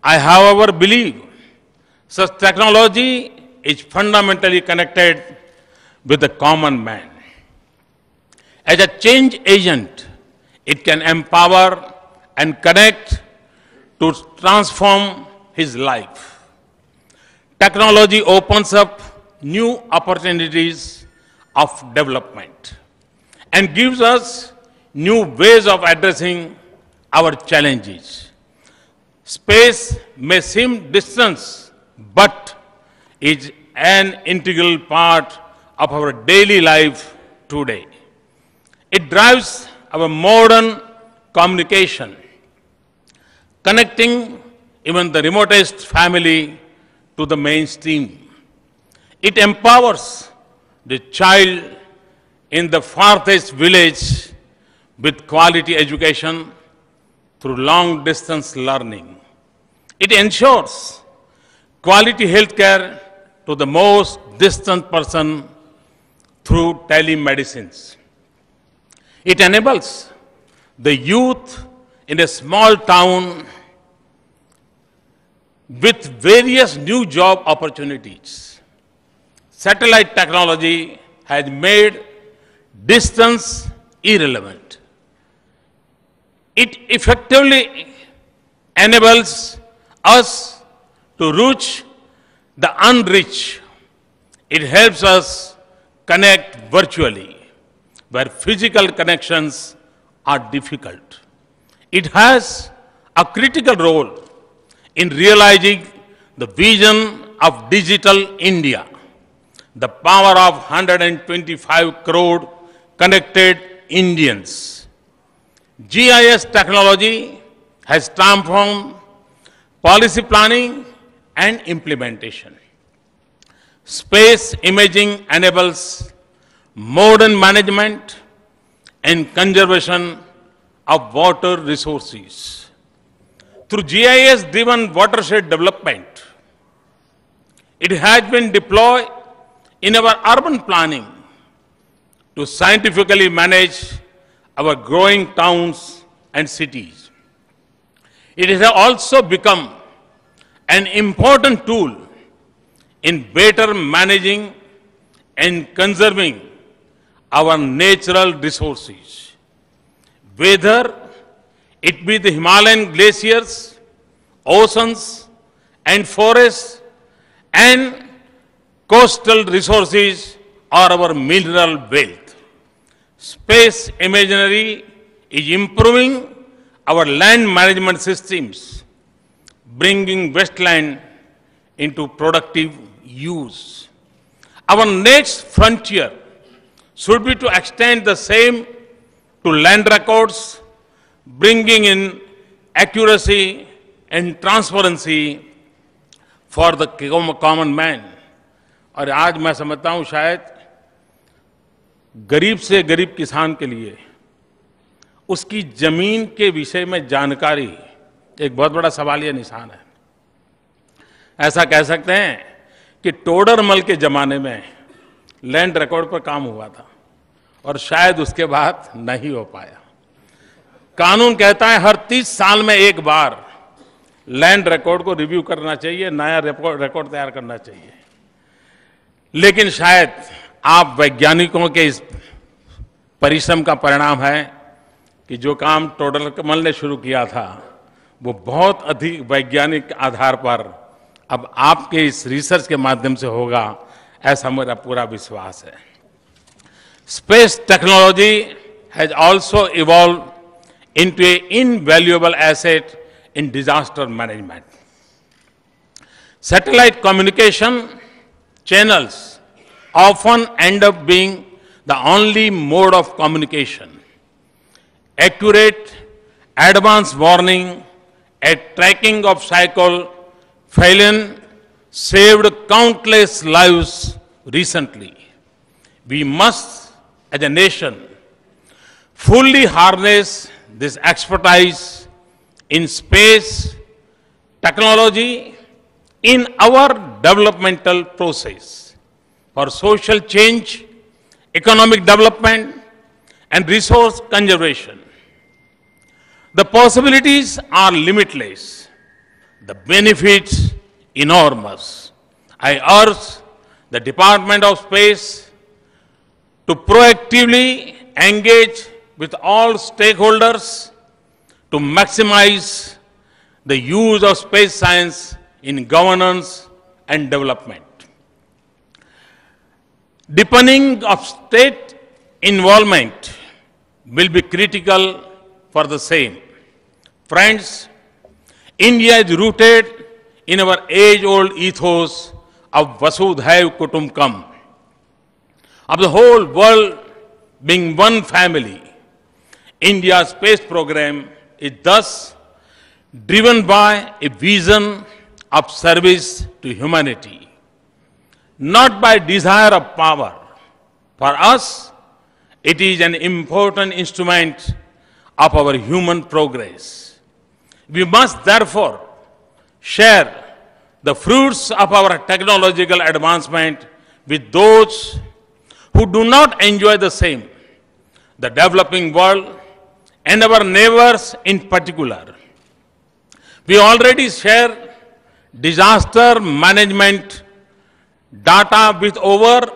I, however, believe such technology is fundamentally connected with the common man. As a change agent, it can empower and connect to transform his life. Technology opens up new opportunities of development and gives us new ways of addressing our challenges. Space may seem distant, but is an integral part of our daily life today. It drives our modern communication, connecting even the remotest family to the mainstream. It empowers the child in the farthest village with quality education through long-distance learning. It ensures quality healthcare to the most distant person through telemedicine. It enables the youth in a small town with various new job opportunities. Satellite technology has made distance irrelevant. It effectively enables us to reach the unreached. It helps us connect virtually where physical connections are difficult. It has a critical role in realizing the vision of digital India, the power of 125 crore connected Indians. GIS technology has transformed policy planning and implementation. Space imaging enables modern management and conservation of water resources. Through GIS-driven watershed development, it has been deployed in our urban planning to scientifically manage our growing towns and cities. It has also become an important tool in better managing and conserving our natural resources. Whether it be the Himalayan glaciers, oceans and forests and coastal resources or our mineral wealth. Space imagery is improving our land management systems, bringing wasteland into productive use. Our next frontier should be to extend the same to land records, bringing in accuracy and transparency for the common man. और आज मैं समझता हूं शायद गरीब से गरीब किसान के लिए उसकी जमीन के विषय में जानकारी एक बहुत बड़ा सवालिया निशान है। ऐसा कह सकते हैं कि टोडरमल के जमाने में लैंड रिकॉर्ड पर काम हुआ था और शायद उसके बाद नहीं हो पाया। कानून कहता है हर 30 साल में एक बार लैंड रिकॉर्ड को रिव्यू करना चाहिए, नया रिकॉर्ड तैयार करना चाहिए। लेकिन शायद आप वैज्ञानिकों के इस परिश्रम का परिणाम है कि जो काम टोडरमल ने शुरू किया था वो बहुत अधिक वैज्ञानिक आधार पर अब आपके इस रिसर्च के माध्यम से होगा, ऐसा मेरा पूरा विश्वास है। Space technology has also evolved into an invaluable asset in disaster management. Satellite communication channels often end up being the only mode of communication. Accurate, advanced warning and tracking of cycle failure saved countless lives recently. We must, as a nation, fully harness this expertise in space technology in our developmental process for social change, economic development, and resource conservation. The possibilities are limitless. The benefits enormous. I urge the Department of Space to proactively engage with all stakeholders to maximize the use of space science in governance and development. Deepening of state involvement will be critical for the same. Friends, India is rooted in our age-old ethos of Vasudhaiv Kutumbakam, of the whole world being one family. India's space program is thus driven by a vision of service to humanity, not by desire of power. For us, it is an important instrument of our human progress. We must therefore share the fruits of our technological advancement with those who do not enjoy the same, the developing world and our neighbors in particular. We already share disaster management data with over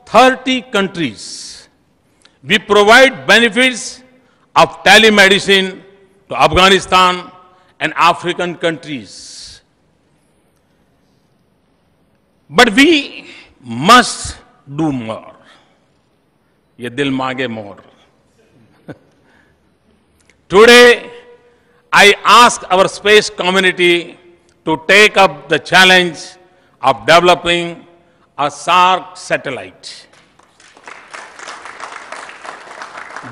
30 countries. We provide benefits of telemedicine to Afghanistan and African countries. But we must do more. Ye dil maange more. Today, I ask our space community to take up the challenge of developing a SARC satellite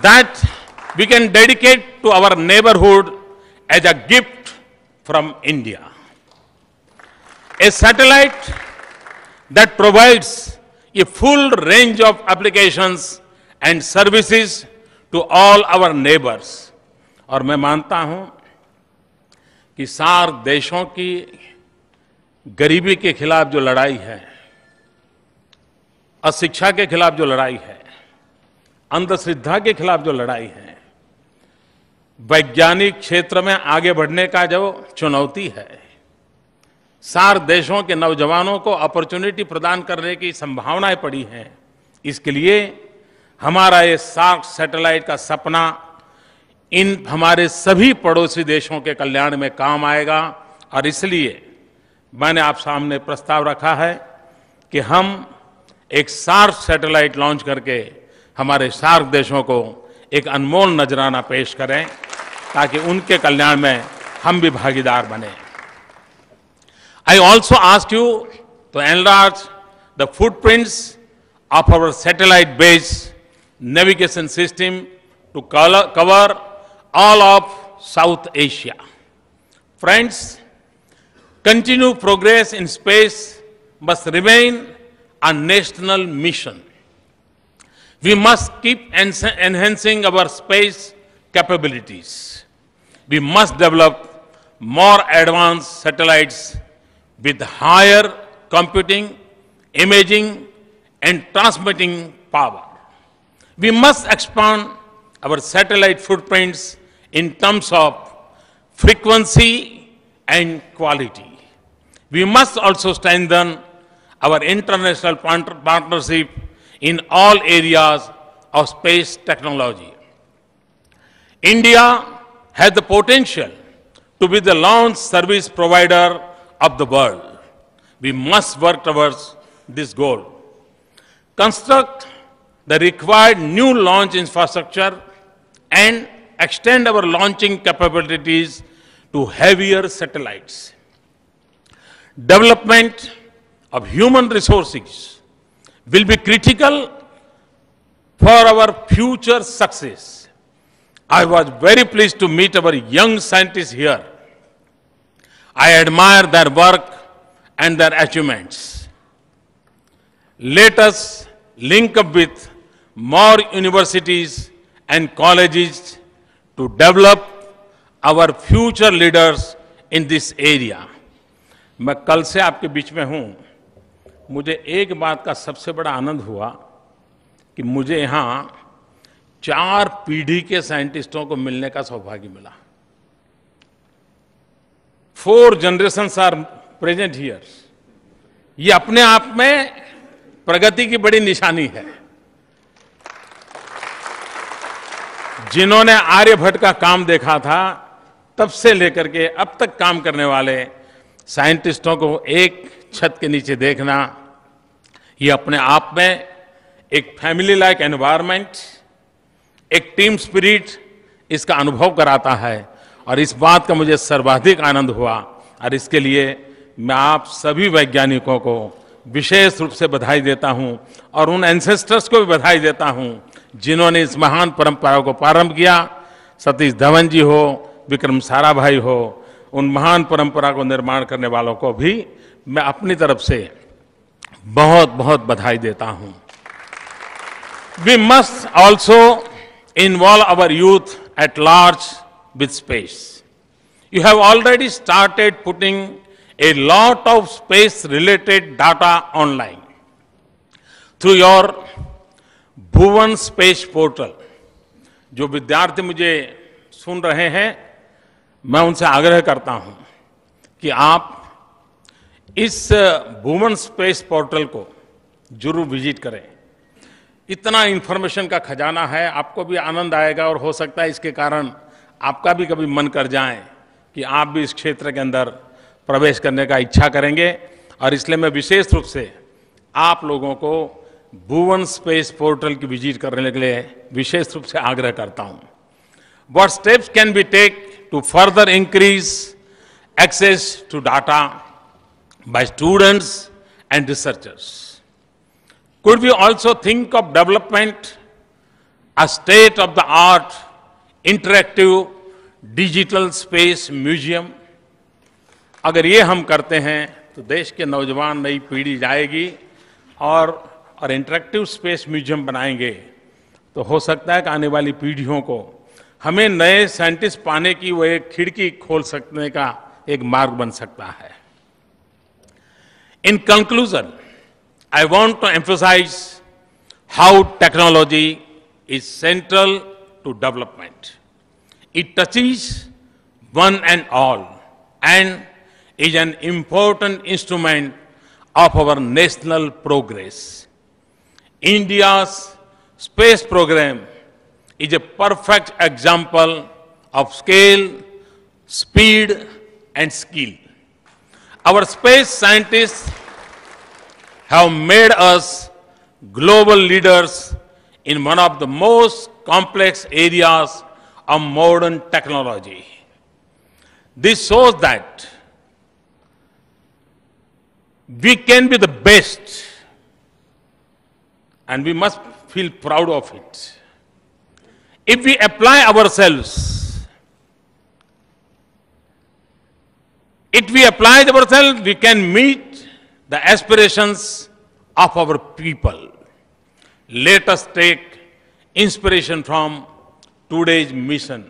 that we can dedicate to our neighborhood as a gift from India. A satellite that provides a full range of applications and services to all our neighbors. और मैं मानता हूं कि SAARC देशों की गरीबी के खिलाफ जो लड़ाई है, अशिक्षा के खिलाफ जो लड़ाई है, अंधश्रद्धा के खिलाफ जो लड़ाई है, वैज्ञानिक क्षेत्र में आगे बढ़ने का जो चुनौती है, सार्क देशों के नौजवानों को अपॉर्चुनिटी प्रदान करने की संभावनाएं पड़ी हैं। इसके लिए हमारा ये सार्क सैटेलाइट का सपना इन हमारे सभी पड़ोसी देशों के कल्याण में काम आएगा और इसलिए मैंने आप सामने प्रस्ताव रखा है कि हम एक सार्क सैटेलाइट लॉन्च करके हमारे सार्क देशों को एक अनमोल नजराना पेश करें ताकि उनके कल्याण में हम भी भागीदार बने। I also ask you to enlarge the footprints of our satellite-based navigation system to cover all of South Asia. Friends, continued progress in space must remain a national mission. We must keep enhancing our space capabilities. We must develop more advanced satellites with higher computing, imaging, and transmitting power. We must expand our satellite footprints in terms of frequency and quality. We must also strengthen our international partnership in all areas of space technology. India has the potential to be the launch service provider of the world. We must work towards this goal. Construct the required new launch infrastructure and extend our launching capabilities to heavier satellites. Development of human resources will be critical for our future success. I was very pleased to meet our young scientists here. I admire their work and their achievements. Let us link up with more universities and colleges to develop our future leaders in this area. मैं कल से आपके बीच में हूं, मुझे एक बात का सबसे बड़ा आनंद हुआ कि मुझे यहां 4 पीढ़ी के साइंटिस्टों को मिलने का सौभाग्य मिला। 4 generations are present here. ये अपने आप में प्रगति की बड़ी निशानी है। जिन्होंने आर्यभट्ट का काम देखा था, तब से लेकर के अब तक काम करने वाले साइंटिस्टों को एक छत के नीचे देखना, ये अपने आप में एक फैमिली लाइक एनवायरनमेंट, एक टीम स्पिरिट, इसका अनुभव कराता है। और इस बात का मुझे सर्वाधिक आनंद हुआ और इसके लिए मैं आप सभी वैज्ञानिकों को विशेष रूप से बधाई देता हूं और उन एंसेस्टर्स को भी बधाई देता हूं जिन्होंने इस महान परंपरा को प्रारंभ किया। सतीश धवन जी हो, विक्रम साराभाई हो, उन महान परंपरा को निर्माण करने वालों को भी मैं अपनी तरफ से बहुत बहुत बधाई देता हूं। We must also involve our youth at large with space. You have already started putting a lot of space-related data online through your Bhuvan Space Portal. जो विद्यार्थी मुझे सुन रहे हैं, मैं उनसे आग्रह करता हूं कि आप इस भुवन स्पेस पोर्टल को जरूर विजिट करें। इतना इंफॉर्मेशन का खजाना है, आपको भी आनंद आएगा और हो सकता है इसके कारण आपका भी कभी मन कर जाए कि आप भी इस क्षेत्र के अंदर प्रवेश करने का इच्छा करेंगे। और इसलिए मैं विशेष रूप से आप लोगों को भुवन स्पेस पोर्टल की विजिट करने के लिए विशेष रूप से आग्रह करता हूं। What steps can we take to further increase access to data by students and researchers? Could we also think of development a state-of-the-art interactive digital space museum? अगर ये हम करते हैं तो देश के नौजवान, नई पीढ़ी जाएगी और इंटरेक्टिव स्पेस म्यूजियम बनाएंगे तो हो सकता है कि आने वाली पीढ़ियों को हमें नए साइंटिस्ट पाने की वो एक खिड़की खोल सकने का एक मार्ग बन सकता है। In conclusion, I want to emphasize how technology is central to development. It touches one and all and is an important instrument of our national progress. India's space program is a perfect example of scale, speed, and skill. Our space scientists have made us global leaders in one of the most complex areas of modern technology. This shows that we can be the best and we must feel proud of it. If we apply ourselves, we can meet the aspirations of our people. Let us take inspiration from today's mission.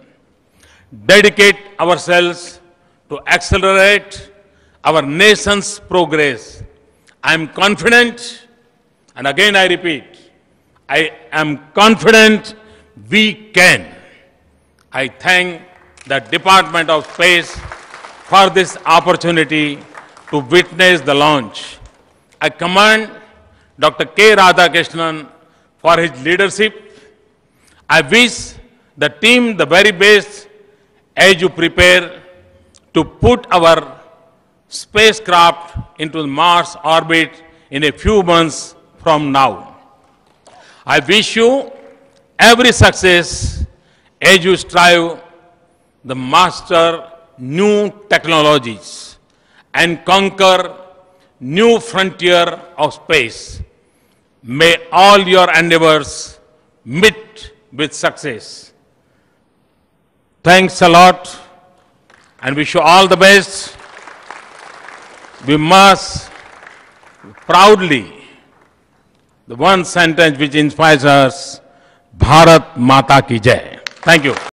Dedicate ourselves to accelerate our nation's progress. I am confident, and again I repeat, I am confident we can. I thank the Department of Space for this opportunity to witness the launch. I commend Dr. K. Radhakrishnan for his leadership. I wish the team the very best as you prepare to put our spacecraft into Mars orbit in a few months from now. I wish you every success as you strive to master new technologies and conquer new frontier of space. May all your endeavors meet with success. Thanks a lot and wish you all the best. We must proudly, the one sentence which inspires us, Bharat Mata Ki Jai. Thank you.